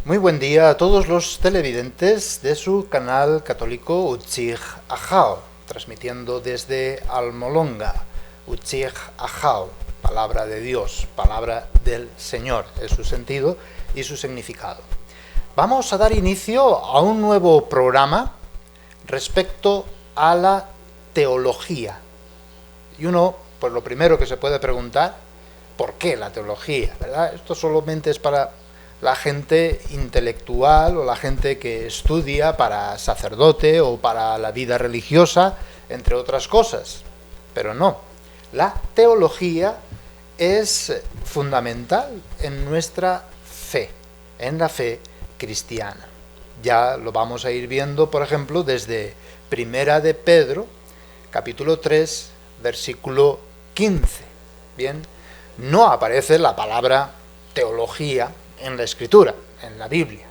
Muy buen día a todos los televidentes de su canal católico Utzig Ajao, transmitiendo desde Almolonga. Utzig Ajao, palabra de Dios, palabra del Señor, es su sentido y su significado. Vamos a dar inicio a un nuevo programa respecto a la teología. Y uno, pues lo primero que se puede preguntar, ¿por qué la teología? ¿Verdad? Esto solamente es para la gente intelectual o la gente que estudia para sacerdote o para la vida religiosa, entre otras cosas. Pero no, la teología es fundamental en nuestra fe, en la fe cristiana. Ya lo vamos a ir viendo, por ejemplo, desde Primera de Pedro, capítulo 3, versículo 15. Bien, no aparece la palabra teología en la Escritura, en la Biblia,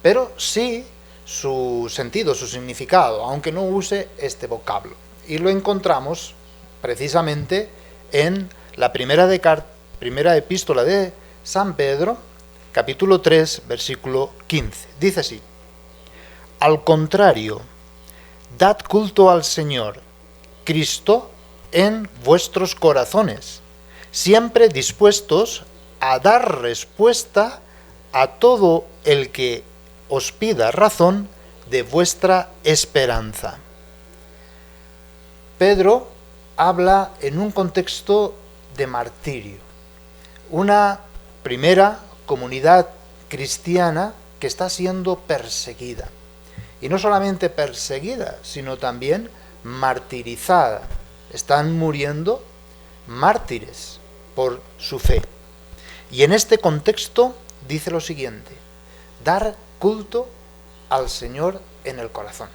pero sí su sentido, su significado, aunque no use este vocablo. Y lo encontramos precisamente en la primera epístola de San Pedro, capítulo 3, versículo 15. Dice así: al contrario, dad culto al Señor, Cristo, en vuestros corazones, siempre dispuestos a dar respuesta a todo el que os pida razón de vuestra esperanza. Pedro habla en un contexto de martirio, una primera comunidad cristiana que está siendo perseguida, y no solamente perseguida, sino también martirizada. Están muriendo mártires por su fe. Y en este contexto dice lo siguiente: dar culto al Señor en el corazón.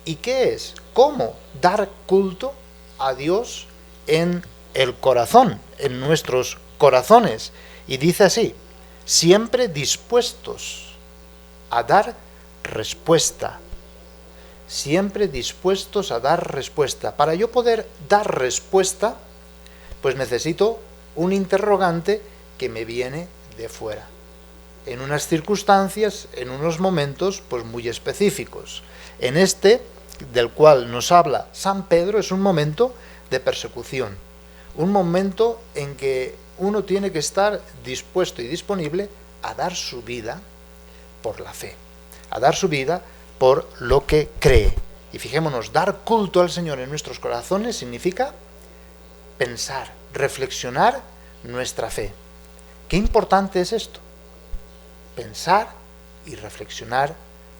¿Y qué es? ¿Cómo dar culto a Dios en el corazón, en nuestros corazones? Y dice así: siempre dispuestos a dar respuesta. Siempre dispuestos a dar respuesta. Para yo poder dar respuesta, pues necesito un interrogante que me viene de fuera, en unas circunstancias, en unos momentos pues muy específicos. En este, del cual nos habla San Pedro, es un momento de persecución, un momento en que uno tiene que estar dispuesto y disponible a dar su vida por la fe, a dar su vida por lo que cree. Y fijémonos, dar culto al Señor en nuestros corazones significa pensar, reflexionar nuestra fe. Qué importante es esto: pensar y reflexionar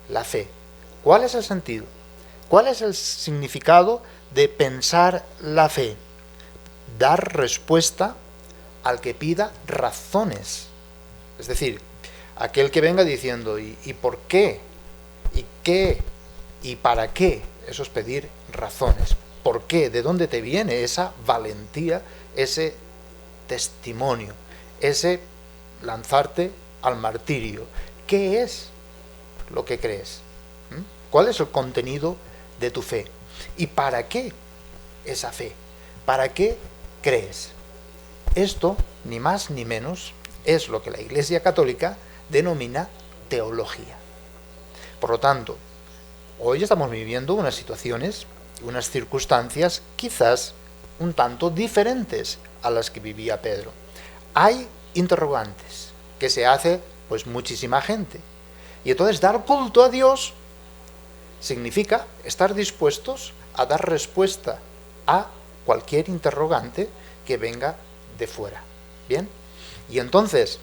la fe. ¿Cuál es el sentido? ¿Cuál es el significado de pensar la fe? Dar respuesta al que pida razones. Es decir, aquel que venga diciendo ¿y por qué? ¿Y qué? ¿Y para qué? Eso es pedir razones. ¿Por qué? ¿De dónde te viene esa valentía, ese testimonio, ese lanzarte al martirio? ¿Qué es lo que crees? ¿Cuál es el contenido de tu fe? ¿Y para qué esa fe? ¿Para qué crees? Esto, ni más ni menos, es lo que la Iglesia Católica denomina teología. Por lo tanto, hoy estamos viviendo unas situaciones, unas circunstancias quizás un tanto diferentes a las que vivía Pedro. Hay interrogantes que se hace pues muchísima gente. Y entonces dar culto a Dios significa estar dispuestos a dar respuesta a cualquier interrogante que venga de fuera. ¿Bien? Y entonces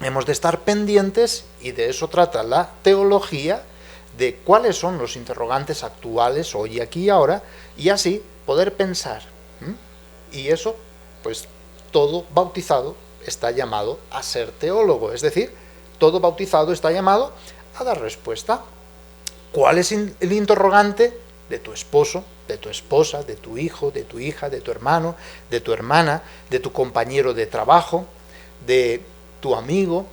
hemos de estar pendientes, y de eso trata la teología, de cuáles son los interrogantes actuales, hoy, aquí y ahora, y así poder pensar. Y eso, pues todo bautizado está llamado a ser teólogo, es decir, todo bautizado está llamado a dar respuesta. ¿Cuál es el interrogante de tu esposo, de tu esposa, de tu hijo, de tu hija, de tu hermano, de tu hermana, de tu compañero de trabajo, de tu amigo,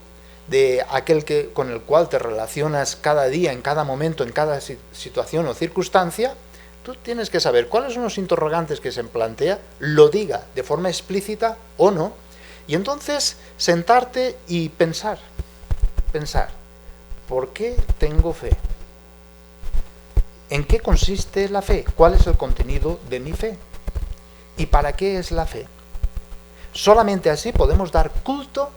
de aquel con el cual te relacionas cada día, en cada momento, en cada situación o circunstancia? Tú tienes que saber cuáles son los interrogantes que se plantea, lo diga de forma explícita o no, y entonces sentarte y pensar pensar, ¿por qué tengo fe? ¿En qué consiste la fe? ¿Cuál es el contenido de mi fe? ¿Y para qué es la fe? Solamente así podemos dar culto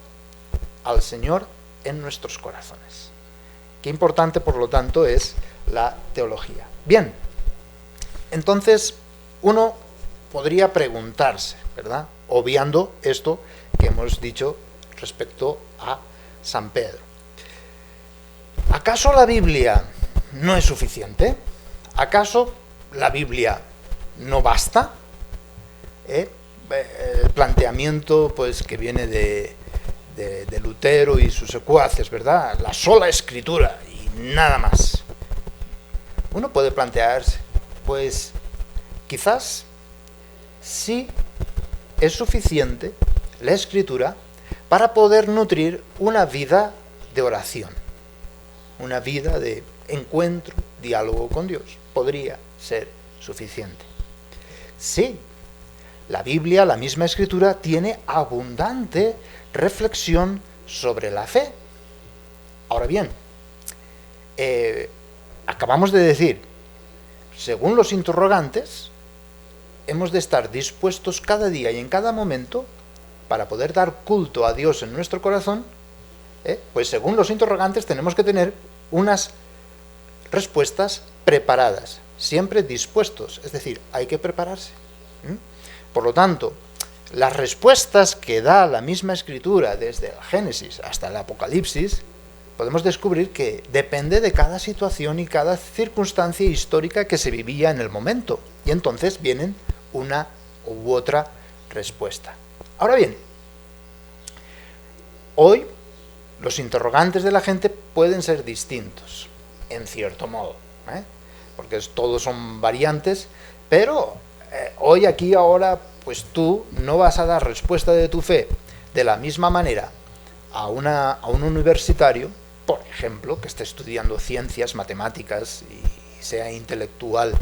al Señor en nuestros corazones. Qué importante, por lo tanto, es la teología. Bien, entonces uno podría preguntarse, ¿verdad? Obviando esto que hemos dicho respecto a San Pedro. ¿Acaso la Biblia no es suficiente? ¿Acaso la Biblia no basta? El planteamiento pues que viene de Lutero y sus secuaces, ¿verdad? La sola escritura y nada más. Uno puede plantearse, pues quizás sí es suficiente la escritura para poder nutrir una vida de oración, una vida de encuentro, diálogo con Dios. Podría ser suficiente. Sí, la Biblia, la misma escritura, tiene abundante reflexión sobre la fe. Ahora bien, acabamos de decir, según los interrogantes, hemos de estar dispuestos cada día y en cada momento para poder dar culto a Dios en nuestro corazón, pues según los interrogantes tenemos que tener unas respuestas preparadas, siempre dispuestos, es decir, hay que prepararse. Por lo tanto, las respuestas que da la misma escritura desde el Génesis hasta el Apocalipsis, podemos descubrir que depende de cada situación y cada circunstancia histórica que se vivía en el momento. Y entonces vienen una u otra respuesta. Ahora bien, hoy los interrogantes de la gente pueden ser distintos, en cierto modo, porque todos son variantes, pero hoy, aquí, ahora, pues tú no vas a dar respuesta de tu fe de la misma manera a un universitario, por ejemplo, que esté estudiando ciencias, matemáticas y sea intelectual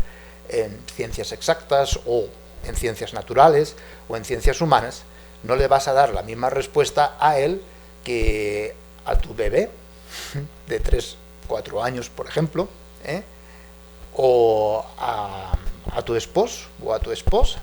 en ciencias exactas o en ciencias naturales o en ciencias humanas. No le vas a dar la misma respuesta a él que a tu bebé de 3, 4 años, por ejemplo, o a tu esposo o a tu esposa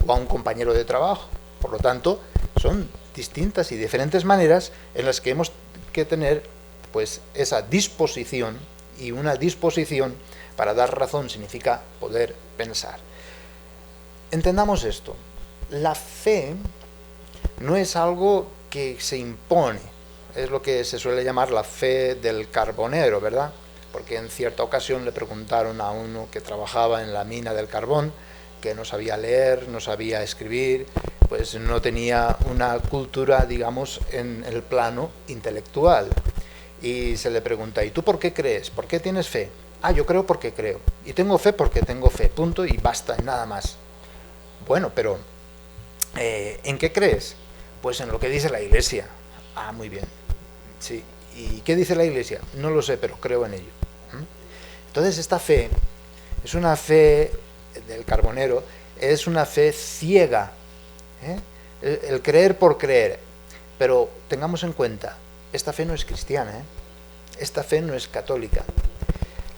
o a un compañero de trabajo. Por lo tanto, son distintas y diferentes maneras en las que hemos que tener pues esa disposición, y una disposición para dar razón significa poder pensar. Entendamos esto, la fe no es algo que se impone, es lo que se suele llamar la fe del carbonero, ¿verdad? Porque en cierta ocasión le preguntaron a uno que trabajaba en la mina del carbón, que no sabía leer, no sabía escribir, pues no tenía una cultura, digamos, en el plano intelectual. Y se le pregunta, ¿y tú por qué crees? ¿Por qué tienes fe? Ah, yo creo porque creo. Y tengo fe porque tengo fe, punto, y basta, y nada más. Bueno, pero ¿en qué crees? Pues en lo que dice la Iglesia. Ah, muy bien. Sí. ¿Y qué dice la Iglesia? No lo sé, pero creo en ello. Entonces esta fe es una fe del carbonero, es una fe ciega, el creer por creer. Pero tengamos en cuenta, esta fe no es cristiana, esta fe no es católica.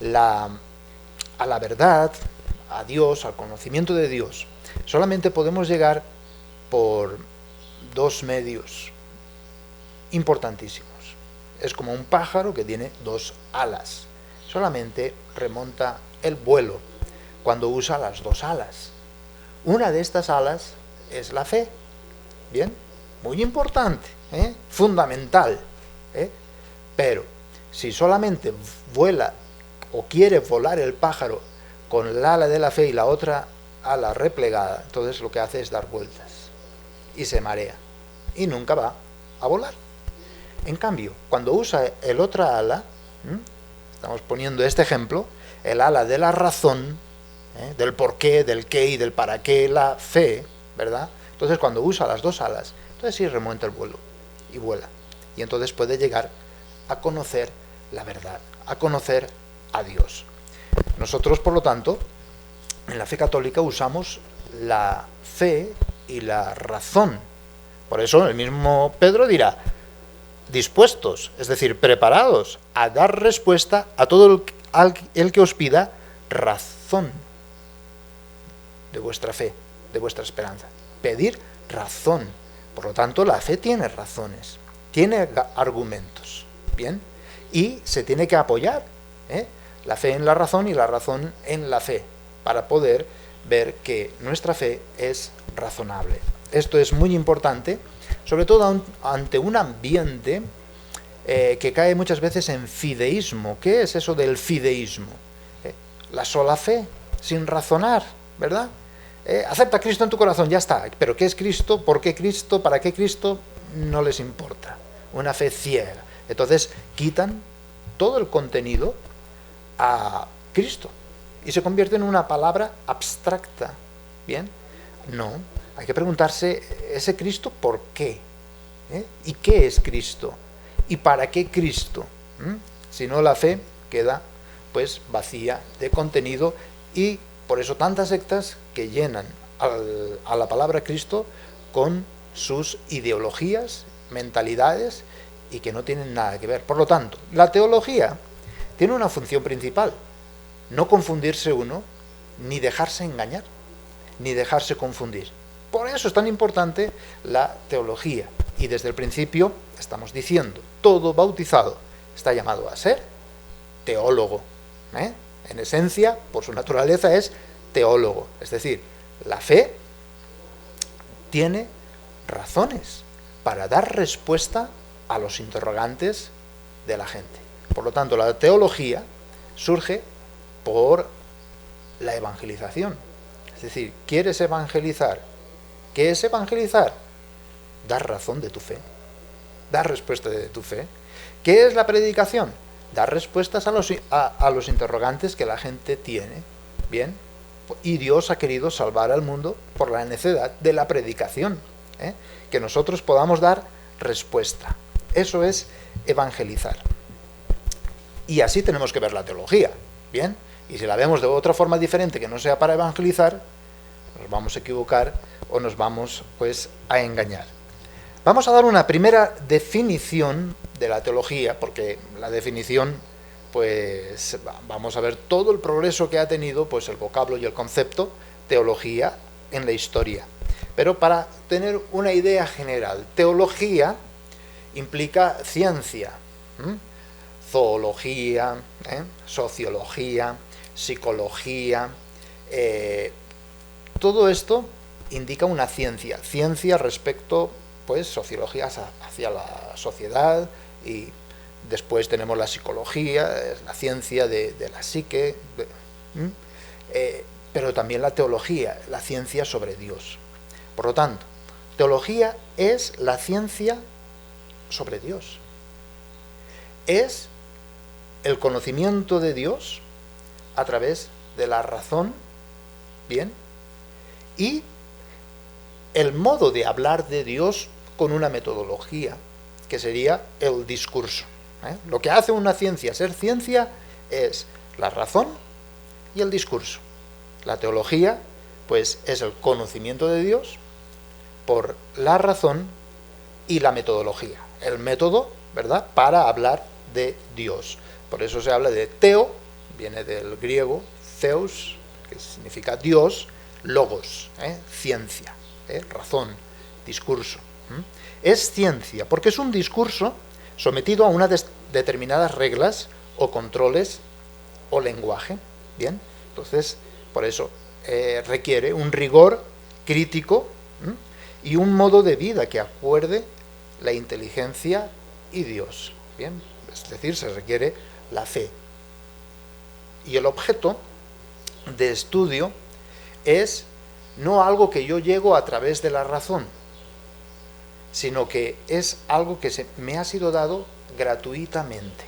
A la verdad, a Dios, al conocimiento de Dios, solamente podemos llegar por 2 medios importantísimos. Es como un pájaro que tiene 2 alas. Solamente remonta el vuelo cuando usa las 2 alas. Una de estas alas es la fe. Bien, muy importante, fundamental. Pero si solamente vuela o quiere volar el pájaro con el ala de la fe y la otra ala replegada, entonces lo que hace es dar vueltas y se marea y nunca va a volar. En cambio, cuando usa el otra ala, estamos poniendo este ejemplo, el ala de la razón, del por qué, del qué y del para qué, la fe, ¿verdad? Entonces cuando usa las 2 alas, entonces sí remonta el vuelo y vuela. Y entonces puede llegar a conocer la verdad, a conocer a Dios. Nosotros, por lo tanto, en la fe católica usamos la fe y la razón. Por eso el mismo Pedro dirá, dispuestos, es decir, preparados a dar respuesta a todo el que os pida razón de vuestra fe, de vuestra esperanza. Pedir razón. Por lo tanto, la fe tiene razones, tiene argumentos, ¿bien? Y se tiene que apoyar, la fe en la razón y la razón en la fe, para poder ver que nuestra fe es razonable. Esto es muy importante, sobre todo ante un ambiente que cae muchas veces en fideísmo. ¿Qué es eso del fideísmo? La sola fe, sin razonar, ¿verdad? Acepta a Cristo en tu corazón, ya está. Pero ¿qué es Cristo? ¿Por qué Cristo? ¿Para qué Cristo? No les importa. Una fe ciega. Entonces quitan todo el contenido a Cristo y se convierte en una palabra abstracta. ¿Bien? No, hay que preguntarse, ¿ese Cristo por qué? ¿Y qué es Cristo? ¿Y para qué Cristo? Si no, la fe queda pues vacía de contenido, y por eso tantas sectas que llenan a la palabra Cristo con sus ideologías, mentalidades, y que no tienen nada que ver. Por lo tanto, la teología tiene una función principal: no confundirse uno, ni dejarse engañar, ni dejarse confundir. Por eso es tan importante la teología. Y desde el principio estamos diciendo, todo bautizado está llamado a ser teólogo. En esencia, por su naturaleza, es teólogo. Es decir, la fe tiene razones para dar respuesta a los interrogantes de la gente. Por lo tanto, la teología surge por la evangelización. Es decir, ¿quieres evangelizar? ¿Qué es evangelizar? Dar razón de tu fe, dar respuesta de tu fe. ¿Qué es la predicación? Dar respuestas a los interrogantes que la gente tiene. Bien, y Dios ha querido salvar al mundo por la necesidad de la predicación, que nosotros podamos dar respuesta. Eso es evangelizar. Y así tenemos que ver la teología. Bien, y si la vemos de otra forma diferente que no sea para evangelizar, nos vamos a equivocar o nos vamos pues a engañar. Vamos a dar una primera definición de la teología, porque la definición, pues vamos a ver todo el progreso que ha tenido pues el vocablo y el concepto teología en la historia. Pero para tener una idea general, teología implica ciencia, zoología, sociología, psicología, todo esto indica una ciencia respecto, pues, sociología hacia la sociedad, y después tenemos la psicología, la ciencia de la psique, pero también la teología, la ciencia sobre Dios. Por lo tanto, teología es la ciencia sobre Dios. Es el conocimiento de Dios a través de la razón, bien, y el modo de hablar de Dios con una metodología, que sería el discurso. Lo que hace una ciencia ser ciencia es la razón y el discurso. La teología, pues, es el conocimiento de Dios por la razón y la metodología. El método, ¿verdad?, para hablar de Dios. Por eso se habla de teo, viene del griego theos, que significa Dios, logos, ciencia, razón, discurso. Es ciencia, porque es un discurso sometido a unas determinadas reglas o controles o lenguaje. Bien, entonces, por eso requiere un rigor crítico y un modo de vida que acuerde la inteligencia y Dios. Bien, es decir, se requiere la fe. Y el objeto de estudio es no algo que yo llego a través de la razón, sino que es algo que me ha sido dado gratuitamente.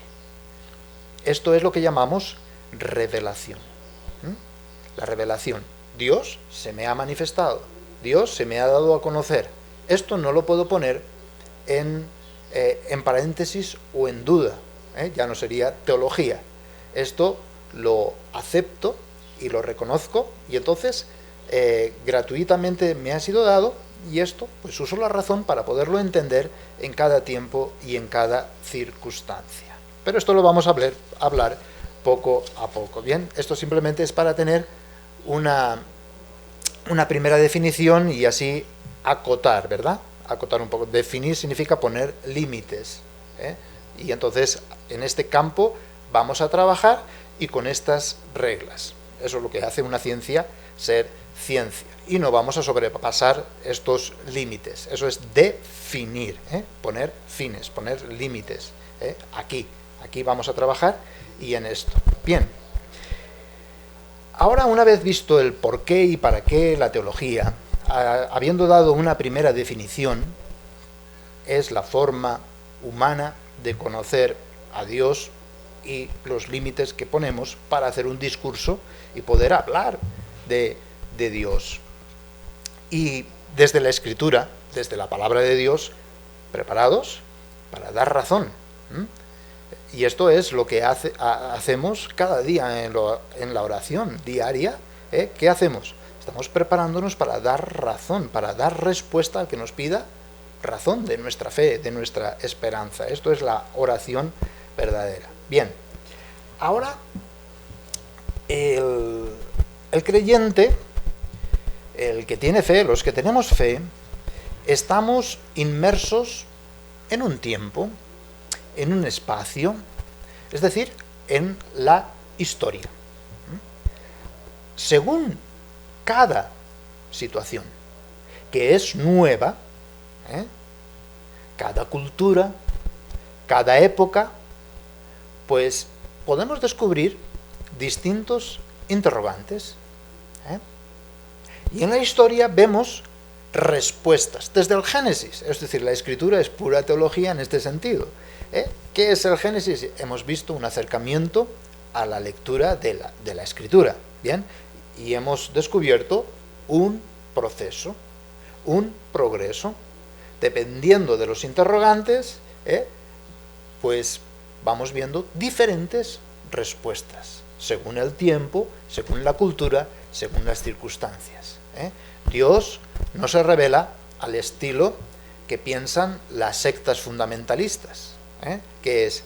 Esto es lo que llamamos revelación. La revelación. Dios se me ha manifestado, Dios se me ha dado a conocer. Esto no lo puedo poner en paréntesis o en duda, ya no sería teología. Esto lo acepto y lo reconozco, y entonces gratuitamente me ha sido dado, Y esto, pues uso la razón para poderlo entender en cada tiempo y en cada circunstancia. Pero esto lo vamos a hablar poco a poco. Bien, esto simplemente es para tener una primera definición y así acotar, ¿verdad? Acotar un poco. Definir significa poner límites, ¿eh? Y entonces en este campo vamos a trabajar y con estas reglas. Eso es lo que hace una ciencia ser ciencia. Y no vamos a sobrepasar estos límites. Eso es definir, ¿eh? Poner fines, poner límites, ¿eh? Aquí vamos a trabajar y en esto. Bien. Ahora, una vez visto el por qué y para qué la teología, habiendo dado una primera definición, es la forma humana de conocer a Dios y los límites que ponemos para hacer un discurso y poder hablar de Dios. Y desde la Escritura, desde la palabra de Dios, preparados para dar razón. Y esto es lo que hacemos cada día en la oración diaria. ¿Qué hacemos? Estamos preparándonos para dar razón, para dar respuesta al que nos pida razón de nuestra fe, de nuestra esperanza. Esto es la oración verdadera. Bien, ahora el creyente, el que tiene fe, los que tenemos fe, estamos inmersos en un tiempo, en un espacio, es decir, en la historia. Según cada situación que es nueva, cada cultura, cada época, pues podemos descubrir distintos interrogantes. Y en la historia vemos respuestas, desde el Génesis, es decir, la Escritura es pura teología en este sentido. ¿Qué es el Génesis? Hemos visto un acercamiento a la lectura de la Escritura, ¿bien? Y hemos descubierto un proceso, un progreso. Dependiendo de los interrogantes, pues vamos viendo diferentes respuestas, según el tiempo, según la cultura, según las circunstancias. Dios no se revela al estilo que piensan las sectas fundamentalistas, que es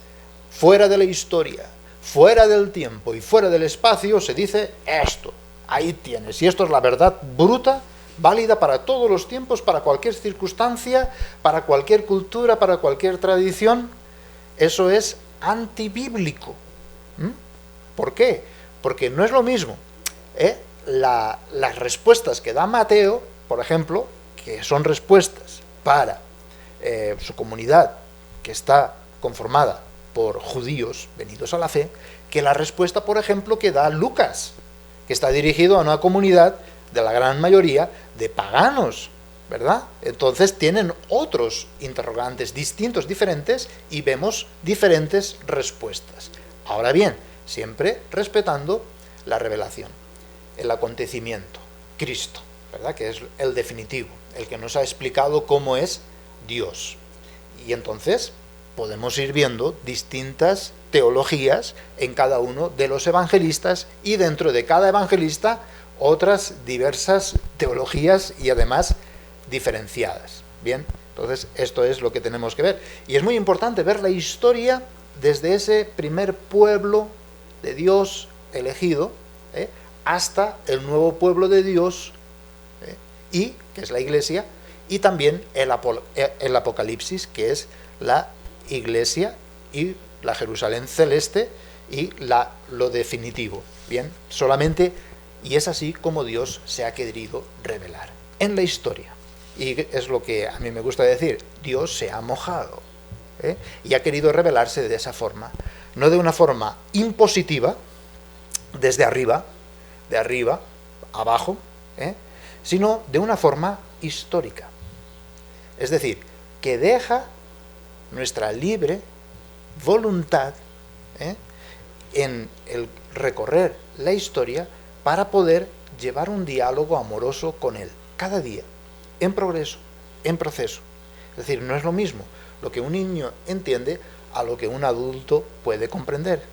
fuera de la historia, fuera del tiempo y fuera del espacio se dice esto, ahí tienes, y esto es la verdad bruta, válida para todos los tiempos, para cualquier circunstancia, para cualquier cultura, para cualquier tradición. Eso es antibíblico. ¿Por qué? Porque no es lo mismo las respuestas que da Mateo, por ejemplo, que son respuestas para su comunidad que está conformada por judíos venidos a la fe, que la respuesta, por ejemplo, que da Lucas, que está dirigido a una comunidad de la gran mayoría de paganos, ¿verdad? Entonces tienen otros interrogantes distintos, diferentes, y vemos diferentes respuestas. Ahora bien, siempre respetando la revelación, el acontecimiento, Cristo, ¿verdad? Que es el definitivo, el que nos ha explicado cómo es Dios. Y entonces podemos ir viendo distintas teologías en cada uno de los evangelistas y dentro de cada evangelista otras diversas teologías y además diferenciadas. Bien, entonces esto es lo que tenemos que ver. Y es muy importante ver la historia desde ese primer pueblo de Dios elegido hasta el nuevo pueblo de Dios, y que es la Iglesia, y también el Apocalipsis, que es la Iglesia y la Jerusalén celeste y lo definitivo. Bien, solamente. Y es así como Dios se ha querido revelar en la historia. Y es lo que a mí me gusta decir, Dios se ha mojado, y ha querido revelarse de esa forma. No de una forma impositiva, desde arriba, de arriba, abajo, sino de una forma histórica. Es decir, que deja nuestra libre voluntad en el recorrer la historia para poder llevar un diálogo amoroso con Él, cada día, en progreso, en proceso. Es decir, no es lo mismo lo que un niño entiende a lo que un adulto puede comprender.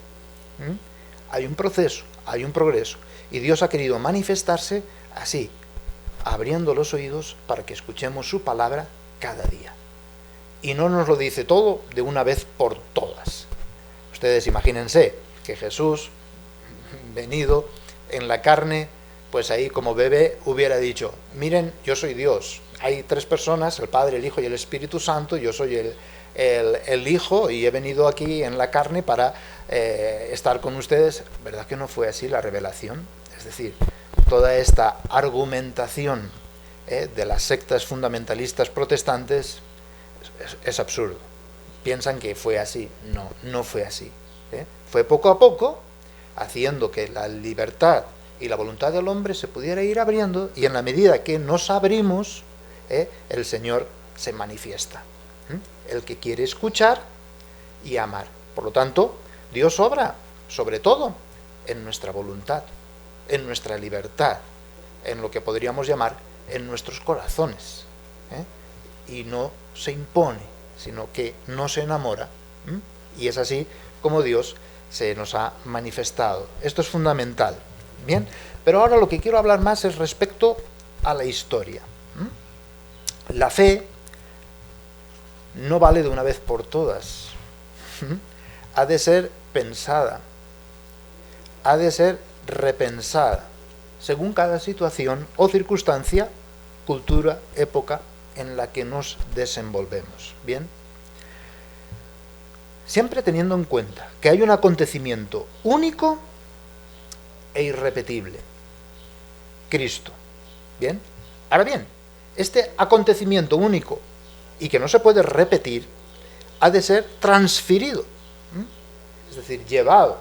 Hay un proceso, hay un progreso, y Dios ha querido manifestarse así, abriendo los oídos para que escuchemos su palabra cada día. Y no nos lo dice todo de una vez por todas. Ustedes imagínense que Jesús, venido en la carne, pues ahí como bebé hubiera dicho: miren, yo soy Dios, hay tres personas, el Padre, el Hijo y el Espíritu Santo, yo soy el Hijo y he venido aquí en la carne para estar con ustedes. ¿Verdad que no fue así la revelación? Es decir, toda esta argumentación de las sectas fundamentalistas protestantes es absurdo. Piensan que fue así. No, no fue así. Fue poco a poco, haciendo que la libertad y la voluntad del hombre se pudiera ir abriendo, y en la medida que nos abrimos, el Señor se manifiesta. El que quiere escuchar y amar. Por lo tanto, Dios obra, sobre todo, en nuestra voluntad, en nuestra libertad, en lo que podríamos llamar en nuestros corazones. Y no se impone, sino que no se enamora. Y es así como Dios se nos ha manifestado. Esto es fundamental. Bien, pero ahora lo que quiero hablar más es respecto a la historia. La fe no vale de una vez por todas. Ha de ser pensada, ha de ser repensada, según cada situación o circunstancia, cultura, época en la que nos desenvolvemos. Bien, siempre teniendo en cuenta que hay un acontecimiento único e irrepetible: Cristo. Bien, ahora bien, este acontecimiento único y que no se puede repetir ha de ser transferido, es decir, llevado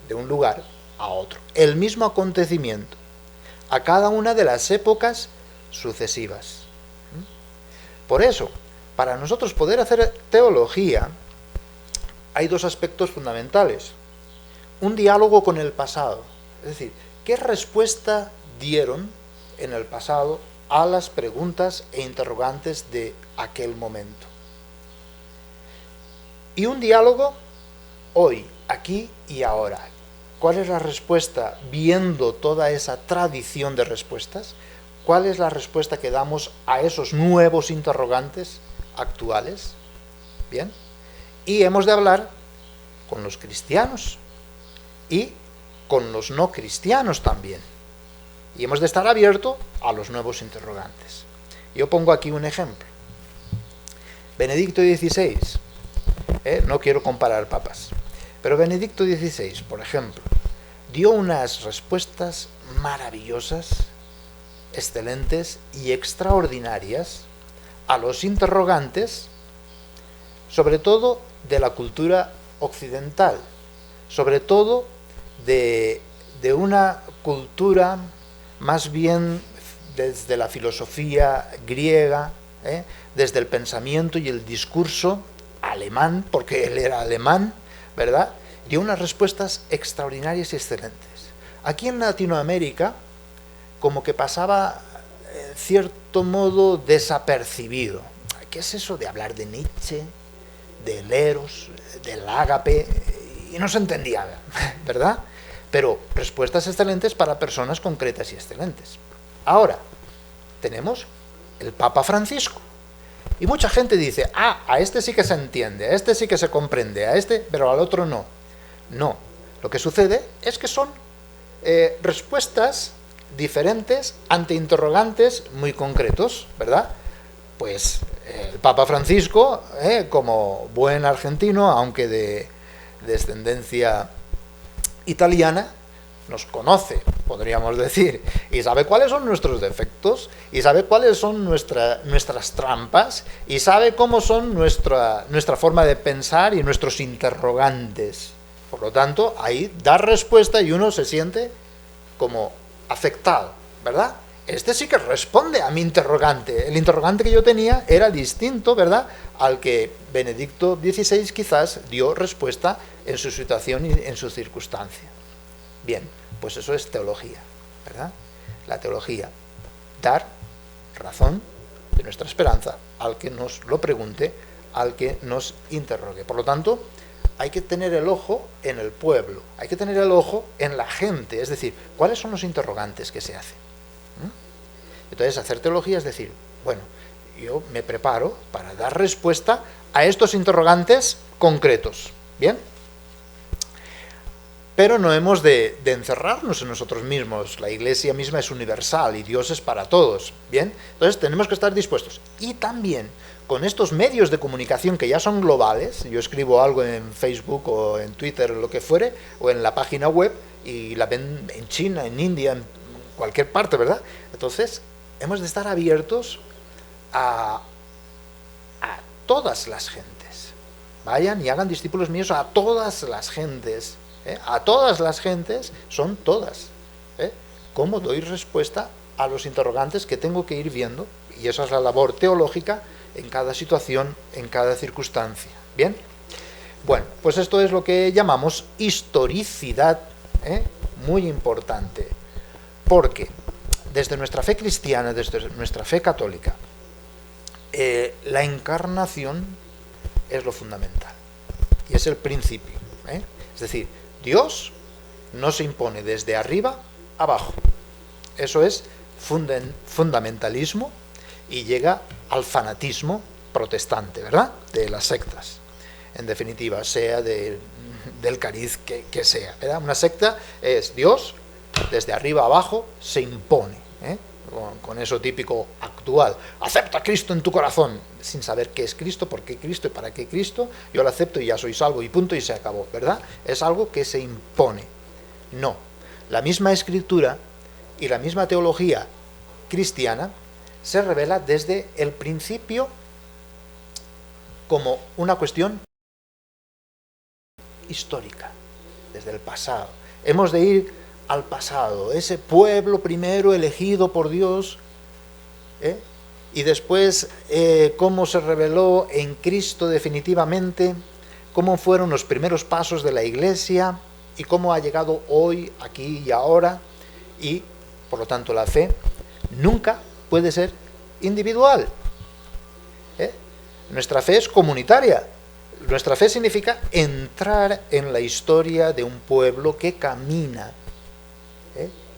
de un lugar a otro, el mismo acontecimiento, a cada una de las épocas sucesivas. Por eso, para nosotros poder hacer teología, hay dos aspectos fundamentales: un diálogo con el pasado, es decir, ¿qué respuesta dieron en el pasado a las preguntas e interrogantes de aquel momento? Y un diálogo hoy, aquí y ahora. ¿Cuál es la respuesta viendo toda esa tradición de respuestas? ¿Cuál es la respuesta que damos a esos nuevos interrogantes actuales? Bien, y hemos de hablar con los cristianos y con los no cristianos también. Y hemos de estar abiertos a los nuevos interrogantes. Yo pongo aquí un ejemplo. Benedicto XVI, no quiero comparar papas, pero Benedicto XVI, por ejemplo, dio unas respuestas maravillosas, excelentes y extraordinarias a los interrogantes, sobre todo de la cultura occidental, sobre todo de una cultura más bien desde la filosofía griega, desde el pensamiento y el discurso alemán, porque él era alemán, ¿verdad? Dio unas respuestas extraordinarias y excelentes. Aquí en Latinoamérica, como que pasaba, en cierto modo, desapercibido. ¿Qué es eso de hablar de Nietzsche, del Eros, del ágape? Y no se entendía, ¿verdad? Pero respuestas excelentes para personas concretas y excelentes. Ahora, tenemos el Papa Francisco. Y mucha gente dice: a este sí que se entiende, a este sí que se comprende, a este, pero al otro no. No, lo que sucede es que son respuestas diferentes ante interrogantes muy concretos, ¿verdad? Pues el Papa Francisco, como buen argentino, aunque de descendencia italiana, nos conoce, podríamos decir, y sabe cuáles son nuestros defectos, y sabe cuáles son nuestras trampas, y sabe cómo son nuestra forma de pensar y nuestros interrogantes. Por lo tanto, ahí da respuesta y uno se siente como afectado, ¿verdad? Este sí que responde a mi interrogante. El interrogante que yo tenía era distinto, ¿verdad?, al que Benedicto XVI quizás dio respuesta en su situación y en su circunstancia. Bien, pues eso es teología, ¿verdad? La teología, dar razón de nuestra esperanza al que nos lo pregunte, al que nos interrogue. Por lo tanto, hay que tener el ojo en el pueblo, hay que tener el ojo en la gente, es decir, ¿cuáles son los interrogantes que se hacen? Entonces, hacer teología es decir, bueno, yo me preparo para dar respuesta a estos interrogantes concretos, ¿bien? Pero no hemos de encerrarnos en nosotros mismos. La Iglesia misma es universal y Dios es para todos, ¿bien? Entonces tenemos que estar dispuestos. Y también con estos medios de comunicación que ya son globales, yo escribo algo en Facebook o en Twitter o lo que fuere, o en la página web, y la ven en China, en India, en cualquier parte, ¿verdad? Entonces hemos de estar abiertos a todas las gentes. Vayan y hagan discípulos míos a todas las gentes. A todas las gentes, son todas. ¿Cómo doy respuesta a los interrogantes que tengo que ir viendo? Y esa es la labor teológica en cada situación, en cada circunstancia. ¿Bien? Bueno, pues esto es lo que llamamos historicidad, muy importante. Porque desde nuestra fe cristiana, desde nuestra fe católica, la encarnación es lo fundamental. Y es el principio. Es decir, Dios no se impone desde arriba abajo. Eso es fundamentalismo y llega al fanatismo protestante, ¿verdad? De las sectas. En definitiva, sea del cariz que sea, ¿verdad? Una secta es Dios, desde arriba abajo se impone, con eso típico actual. Acepta a Cristo en tu corazón, sin saber qué es Cristo, por qué Cristo y para qué Cristo. Yo lo acepto y ya soy salvo y punto y se acabó, ¿verdad? Es algo que se impone. No, la misma escritura y la misma teología cristiana se revela desde el principio como una cuestión histórica, desde el pasado. Hemos de ir al pasado, ese pueblo primero elegido por Dios, y después cómo se reveló en Cristo definitivamente, cómo fueron los primeros pasos de la Iglesia y cómo ha llegado hoy, aquí y ahora, y por lo tanto la fe nunca puede ser individual. Nuestra fe es comunitaria. Nuestra fe significa entrar en la historia de un pueblo que camina,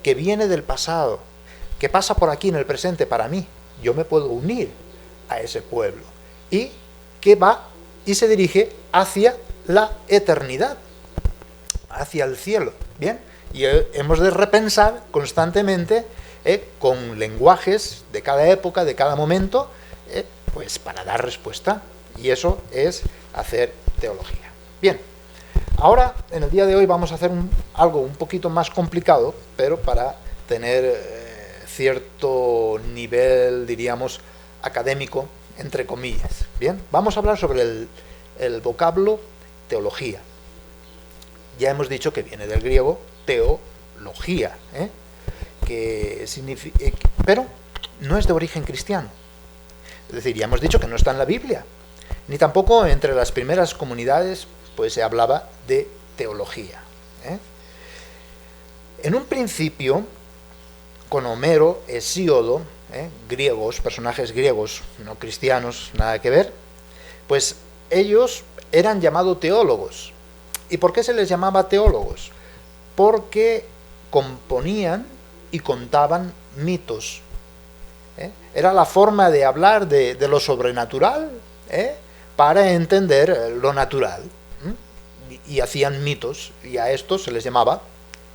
que viene del pasado, que pasa por aquí en el presente para mí. Yo me puedo unir a ese pueblo y que va y se dirige hacia la eternidad, hacia el cielo. Bien, y hemos de repensar constantemente con lenguajes de cada época, de cada momento, pues para dar respuesta. Y eso es hacer teología. Bien, ahora en el día de hoy vamos a hacer algo un poquito más complicado, pero para tener cierto nivel, diríamos, académico, entre comillas. Bien, vamos a hablar sobre el vocablo teología. Ya hemos dicho que viene del griego teología, que significa, pero no es de origen cristiano. Es decir, ya hemos dicho que no está en la Biblia, ni tampoco entre las primeras comunidades pues se hablaba de teología. En un principio, con Homero, Hesíodo, griegos, personajes griegos, no cristianos, nada que ver, pues ellos eran llamados teólogos. ¿Y por qué se les llamaba teólogos? Porque componían y contaban mitos. Era la forma de hablar de lo sobrenatural, para entender lo natural. Y hacían mitos, y a estos se les llamaba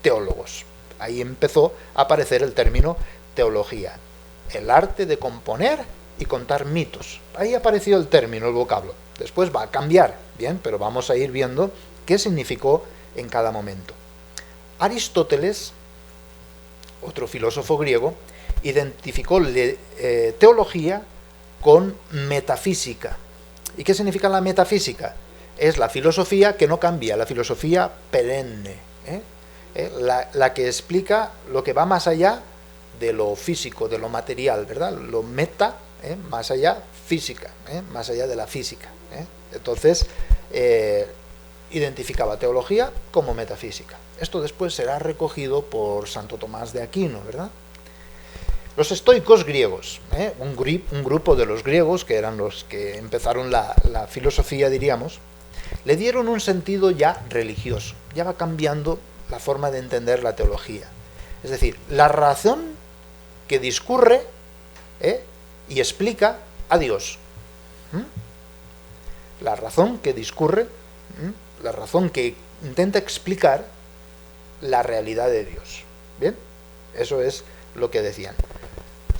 teólogos. Ahí empezó a aparecer el término teología, el arte de componer y contar mitos. Ahí apareció el término, el vocablo. Después va a cambiar, bien, pero vamos a ir viendo qué significó en cada momento. Aristóteles, otro filósofo griego, identificó teología con metafísica. ¿Y qué significa la metafísica? Es la filosofía que no cambia, la filosofía perenne, la que explica lo que va más allá de lo físico, de lo material, ¿verdad? Lo meta, más allá, física, más allá de la física. Entonces, identificaba teología como metafísica. Esto después será recogido por Santo Tomás de Aquino, ¿verdad? Los estoicos griegos, un grupo de los griegos, que eran los que empezaron la filosofía, diríamos, le dieron un sentido ya religioso. Ya va cambiando la forma de entender la teología. Es decir, la razón que discurre y explica a Dios. La razón que discurre, la razón que intenta explicar la realidad de Dios. Bien, eso es lo que decían.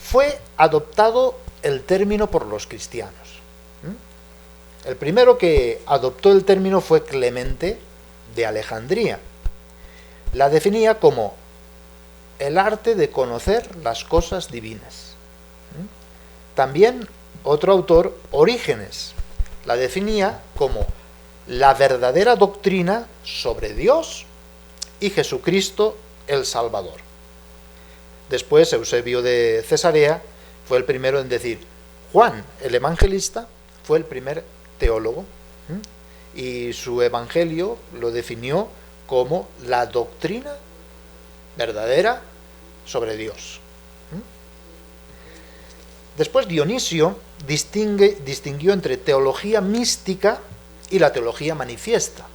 Fue adoptado el término por los cristianos. El primero que adoptó el término fue Clemente de Alejandría. La definía como el arte de conocer las cosas divinas. También otro autor, Orígenes, la definía como la verdadera doctrina sobre Dios y Jesucristo el Salvador. Después, Eusebio de Cesarea fue el primero en decir, Juan el Evangelista fue el primer teólogo, y su evangelio lo definió como la doctrina verdadera sobre Dios. Después Dionisio distinguió entre teología mística y la teología manifiesta.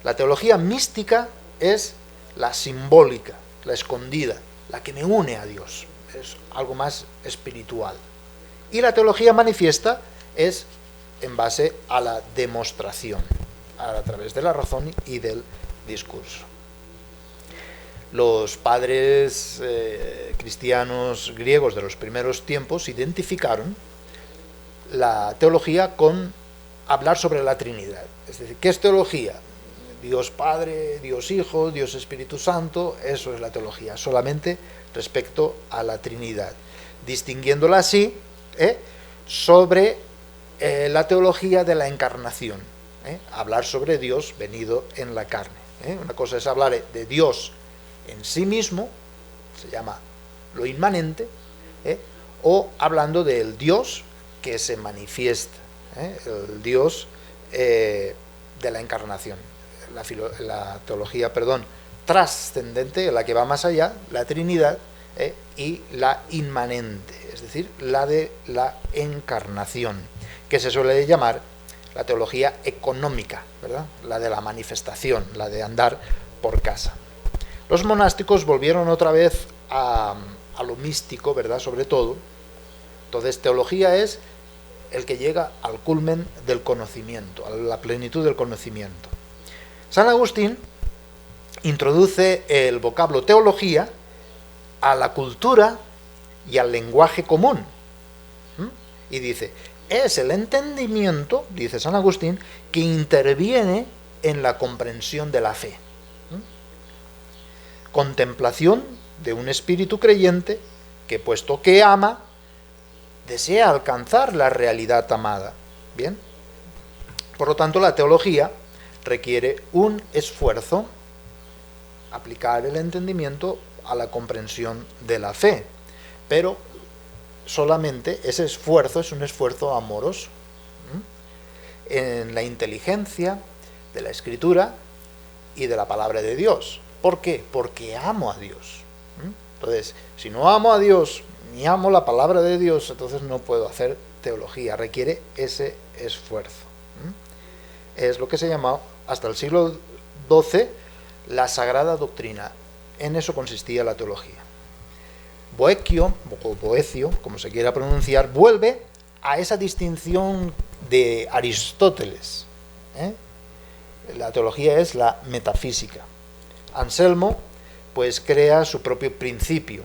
La teología mística es la simbólica, la escondida, la que me une a Dios, es algo más espiritual. Y la teología manifiesta es en base a la demostración, a través de la razón y del discurso. Los padres cristianos griegos de los primeros tiempos identificaron la teología con hablar sobre la Trinidad. Es decir, ¿qué es teología? Dios Padre, Dios Hijo, Dios Espíritu Santo, eso es la teología, solamente respecto a la Trinidad, distinguiéndola así sobre la teología de la encarnación, hablar sobre Dios venido en la carne. Una cosa es hablar de Dios en sí mismo, se llama lo inmanente, o hablando del Dios que se manifiesta, el Dios de la encarnación, la teología, trascendente, la que va más allá, la Trinidad, y la inmanente, es decir, la de la encarnación, que se suele llamar la teología económica, ¿verdad? La de la manifestación, la de andar por casa. Los monásticos volvieron otra vez a lo místico, ¿verdad? Sobre todo. Entonces, teología es el que llega al culmen del conocimiento, a la plenitud del conocimiento. San Agustín introduce el vocablo teología a la cultura y al lenguaje común. Y dice, es el entendimiento, dice San Agustín, que interviene en la comprensión de la fe. Contemplación de un espíritu creyente que, puesto que ama, desea alcanzar la realidad amada. Bien. Por lo tanto, la teología requiere un esfuerzo, aplicar el entendimiento a la comprensión de la fe, pero solamente ese esfuerzo es un esfuerzo amoroso, en la inteligencia de la Escritura y de la palabra de Dios. ¿Por qué? Porque amo a Dios. Entonces, si no amo a Dios ni amo la palabra de Dios, entonces no puedo hacer teología, requiere ese esfuerzo. Es lo que se llamaba hasta el siglo XII la sagrada doctrina. En eso consistía la teología. Boecio, o Boecio, como se quiera pronunciar, vuelve a esa distinción de Aristóteles. La teología es la metafísica. Anselmo, pues, crea su propio principio.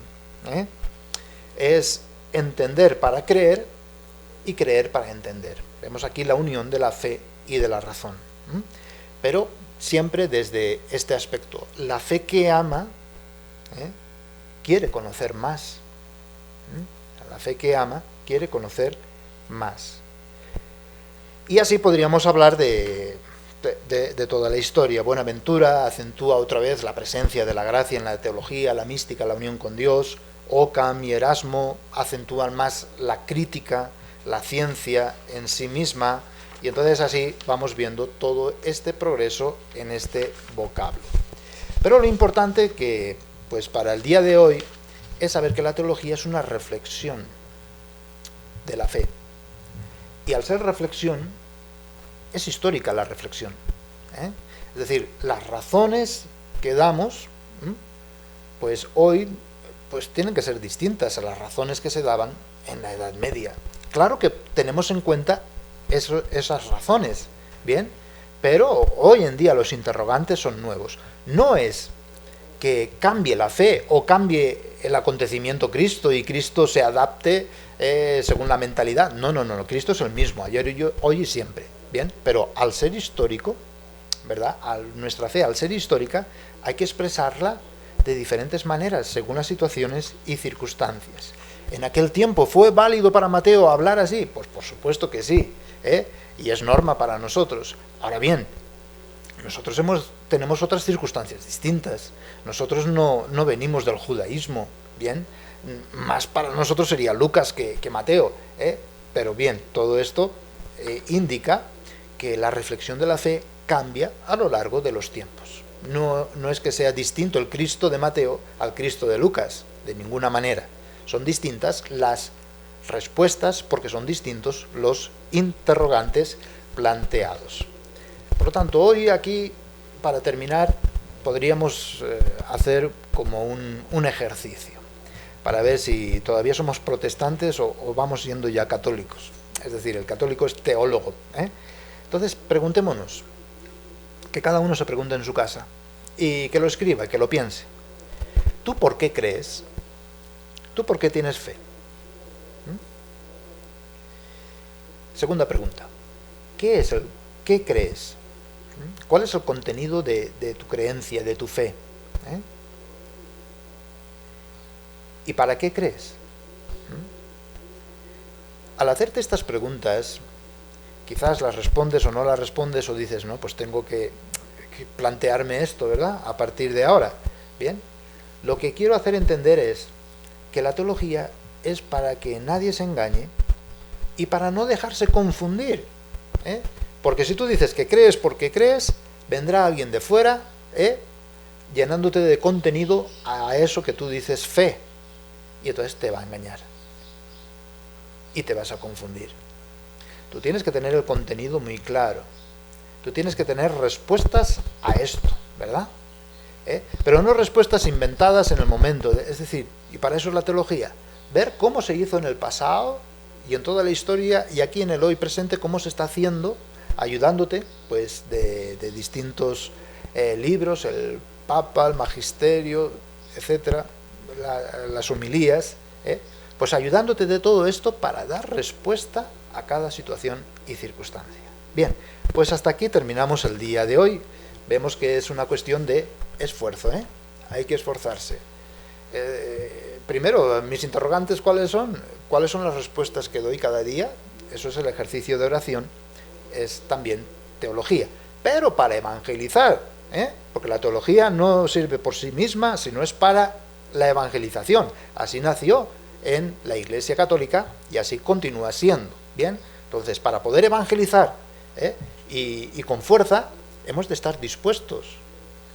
Es entender para creer y creer para entender. Vemos aquí la unión de la fe y de la razón. Pero siempre desde este aspecto. La fe que ama quiere conocer más. La fe que ama quiere conocer más. Y así podríamos hablar de toda la historia. Buenaventura acentúa otra vez la presencia de la gracia en la teología, la mística, la unión con Dios. Occam y Erasmo acentúan más la crítica, la ciencia en sí misma, y entonces así vamos viendo todo este progreso en este vocablo. Pero lo importante que, pues, para el día de hoy es saber que la teología es una reflexión de la fe. Y al ser reflexión, es histórica la reflexión. Es decir, las razones que damos, pues hoy pues tienen que ser distintas a las razones que se daban en la Edad Media. Claro que tenemos en cuenta esas razones, ¿bien? Pero hoy en día los interrogantes son nuevos. No es que cambie la fe o cambie el acontecimiento Cristo y Cristo se adapte según la mentalidad. No, Cristo es el mismo, ayer, hoy y siempre, ¿bien? Pero al ser histórico, ¿verdad? Nuestra fe, al ser histórica, hay que expresarla de diferentes maneras, según las situaciones y circunstancias. ¿En aquel tiempo fue válido para Mateo hablar así? Pues por supuesto que sí, y es norma para nosotros. Ahora bien, nosotros tenemos otras circunstancias distintas. Nosotros no venimos del judaísmo, ¿bien? Más para nosotros sería Lucas que Mateo, pero bien, todo esto indica que la reflexión de la fe cambia a lo largo de los tiempos. No es que sea distinto el Cristo de Mateo al Cristo de Lucas, de ninguna manera. Son distintas las respuestas porque son distintos los interrogantes planteados. Por lo tanto, hoy aquí, para terminar, podríamos hacer como un ejercicio para ver si todavía somos protestantes o vamos siendo ya católicos. Es decir, el católico es teólogo. Entonces, preguntémonos, que cada uno se pregunte en su casa y que lo escriba, que lo piense. ¿Tú por qué crees? ¿Tú por qué tienes fe? Segunda pregunta, ¿qué crees? ¿Cuál es el contenido de tu creencia, de tu fe? ¿Y para qué crees? Al hacerte estas preguntas, quizás las respondes o no las respondes, o dices, no, pues tengo que plantearme esto, ¿verdad? A partir de ahora. Bien, lo que quiero hacer entender es que la teología es para que nadie se engañe y para no dejarse confundir, porque si tú dices que crees porque crees, vendrá alguien de fuera, llenándote de contenido a eso que tú dices fe, y entonces te va a engañar y te vas a confundir. Tú tienes que tener el contenido muy claro, tú tienes que tener respuestas a esto, ¿verdad? Pero no respuestas inventadas en el momento, es decir, y para eso es la teología, ver cómo se hizo en el pasado y en toda la historia y aquí en el hoy presente cómo se está haciendo, ayudándote pues de distintos libros, el Papa, el Magisterio, etcétera, las homilías, pues ayudándote de todo esto para dar respuesta a cada situación y circunstancia. Bien, pues hasta aquí terminamos el día de hoy. Vemos que es una cuestión de esfuerzo, hay que esforzarse. Primero, mis interrogantes, ¿cuáles son? ¿Cuáles son las respuestas que doy cada día? Eso es el ejercicio de oración, es también teología. Pero para evangelizar, porque la teología no sirve por sí misma, sino es para la evangelización. Así nació en la Iglesia Católica y así continúa siendo. Bien, entonces para poder evangelizar y con fuerza, hemos de estar dispuestos,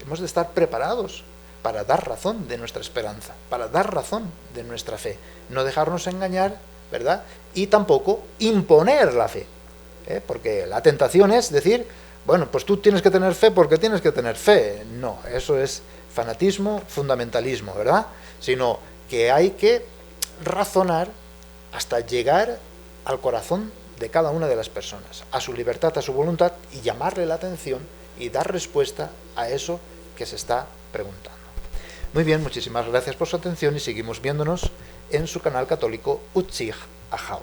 hemos de estar preparados para dar razón de nuestra esperanza, para dar razón de nuestra fe, no dejarnos engañar, ¿verdad? Y tampoco imponer la fe, porque la tentación es decir, bueno, pues tú tienes que tener fe porque tienes que tener fe. No, eso es fanatismo, fundamentalismo, ¿verdad? Sino que hay que razonar hasta llegar al corazón de cada una de las personas, a su libertad, a su voluntad, y llamarle la atención y dar respuesta a eso que se está preguntando. Muy bien, muchísimas gracias por su atención y seguimos viéndonos en su canal católico Utzig Ahau.